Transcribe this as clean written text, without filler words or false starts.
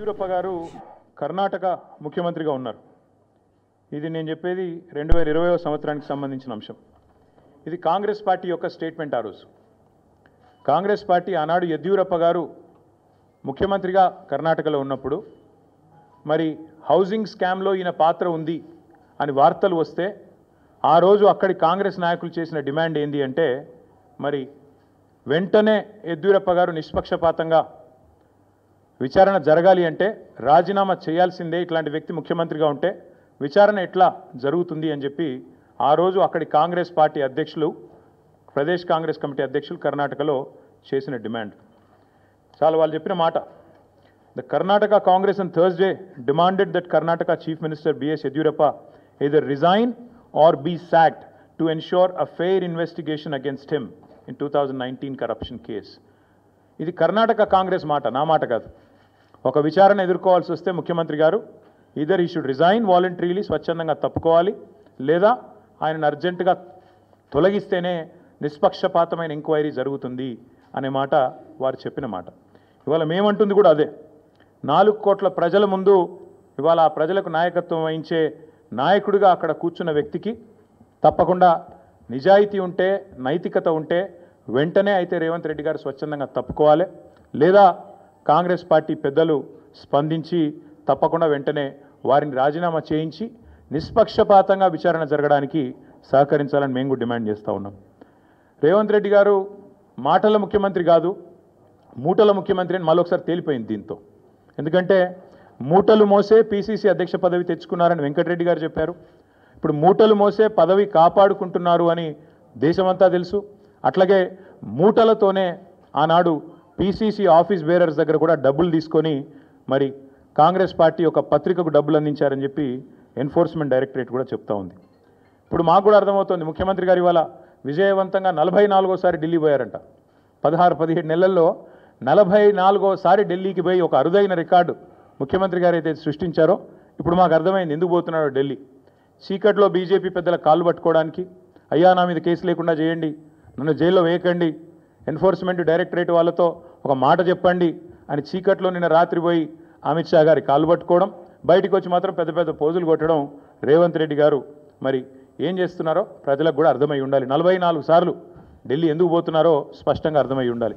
యడ్యూరప్ప గారు కర్ణాటక ముఖ్యమంత్రిగా ఉన్నారు. ఇది నేను చెప్పేది 2020వ సంవత్సరానికి సంబంధించిన అంశం. ఇది కాంగ్రెస్ పార్టీ యొక్క స్టేట్మెంట్. ఆ రోజు కాంగ్రెస్ పార్టీ ఆనాడు యడ్యూరప్ప గారు ముఖ్యమంత్రిగా కర్ణాటకలో ఉన్నప్పుడు మరి హౌసింగ్ స్కామ్లో ఈయన పాత్ర ఉంది అని వార్తలు వస్తే ఆ రోజు అక్కడి కాంగ్రెస్ నాయకులు చేసిన డిమాండ్ ఏంది అంటే మరి వెంటనే యడ్యూరప్ప గారు నిష్పక్షపాతంగా విచారణ జరగాలి అంటే రాజీనామా చేయాల్సిందే, ఇట్లాంటి వ్యక్తి ముఖ్యమంత్రిగా ఉంటే విచారణ ఎట్లా జరుగుతుంది అని చెప్పి ఆ రోజు అక్కడి కాంగ్రెస్ పార్టీ అధ్యక్షులు, ప్రదేశ్ కాంగ్రెస్ కమిటీ అధ్యక్షులు కర్ణాటకలో చేసిన డిమాండ్. చాలా వాళ్ళు చెప్పిన మాట. The Karnataka Congress on Thursday demanded that Karnataka Chief Minister B.S. Yediyurappa either resign or be sacked to ensure a fair investigation against him in 2019 corruption case. ఇది కర్ణాటక కాంగ్రెస్ మాట, నా మాట కాదు. ఒక విచారణ ఎదుర్కోవాల్సి వస్తే ముఖ్యమంత్రి గారు ఈదర్ ఈ షుడ్ రిజైన్ వాలంటరీలీ, స్వచ్ఛందంగా తప్పుకోవాలి, లేదా ఆయనను అర్జెంటుగా తొలగిస్తేనే నిష్పక్షపాతమైన ఎంక్వైరీ జరుగుతుంది అనే మాట వారు చెప్పిన మాట. ఇవాళ మేమంటుంది కూడా అదే. 4 కోట్ల ప్రజల ముందు ఇవాళ ఆ ప్రజలకు నాయకత్వం వహించే నాయకుడిగా అక్కడ కూర్చున్న వ్యక్తికి తప్పకుండా నిజాయితీ ఉంటే, నైతికత ఉంటే వెంటనే అయితే రేవంత్ రెడ్డి గారు స్వచ్ఛందంగా తప్పుకోవాలి, లేదా కాంగ్రెస్ పార్టీ పెద్దలు స్పందించి తప్పకుండా వెంటనే వారిని రాజీనామా చేయించి నిష్పక్షపాతంగా విచారణ జరగడానికి సహకరించాలని మేము కూడా డిమాండ్ చేస్తూ ఉన్నాం. రేవంత్ రెడ్డి గారు మాటల ముఖ్యమంత్రి కాదు, మూటల ముఖ్యమంత్రి అని మళ్ళొకసారి తేలిపోయింది దీంతో. ఎందుకంటే మూటలు మోసే పీసీసీ అధ్యక్ష పదవి తెచ్చుకున్నారని వెంకటరెడ్డి గారు చెప్పారు. ఇప్పుడు మూటలు మోసే పదవి కాపాడుకుంటున్నారు అని దేశమంతా తెలుసు. అట్లాగే మూటలతోనే ఆనాడు పీసీసీ ఆఫీస్ బేరర్స్ దగ్గర కూడా డబ్బులు తీసుకొని మరి కాంగ్రెస్ పార్టీ ఒక పత్రికకు డబ్బులు అందించారని చెప్పి ఎన్ఫోర్స్మెంట్ డైరెక్టరేట్ కూడా చెప్తా ఉంది. ఇప్పుడు మాకు కూడా అర్థమవుతుంది, ముఖ్యమంత్రి గారు ఇవాళ విజయవంతంగా 44వసారి ఢిల్లీ పోయారంట. 16-17 నెలల్లో 44వసారి ఢిల్లీకి పోయి ఒక అరుదైన రికార్డు ముఖ్యమంత్రి గారు అయితే సృష్టించారో ఇప్పుడు మాకు అర్థమైంది ఎందుకు పోతున్నాడో ఢిల్లీ. చీకట్లో బీజేపీ పెద్దల కాళ్ళు పట్టుకోవడానికి, అయ్యా నా మీద కేసు లేకుండా చేయండి, నన్ను జైల్లో వేయకండి, ఎన్ఫోర్స్మెంట్ డైరెక్టరేట్ వాళ్ళతో ఒక మాట చెప్పండి అని చీకట్లో నిన్న రాత్రి పోయి అమిత్ షా గారి కాళ్ళు పట్టుకోవడం, బయటికి వచ్చి మాత్రం పెద్ద పెద్ద పోజులు కొట్టడం రేవంత్ రెడ్డి గారు మరి ఏం చేస్తున్నారో ప్రజలకు కూడా అర్థమై ఉండాలి. 44 సార్లు ఢిల్లీ ఎందుకు పోతున్నారో స్పష్టంగా అర్థమై ఉండాలి.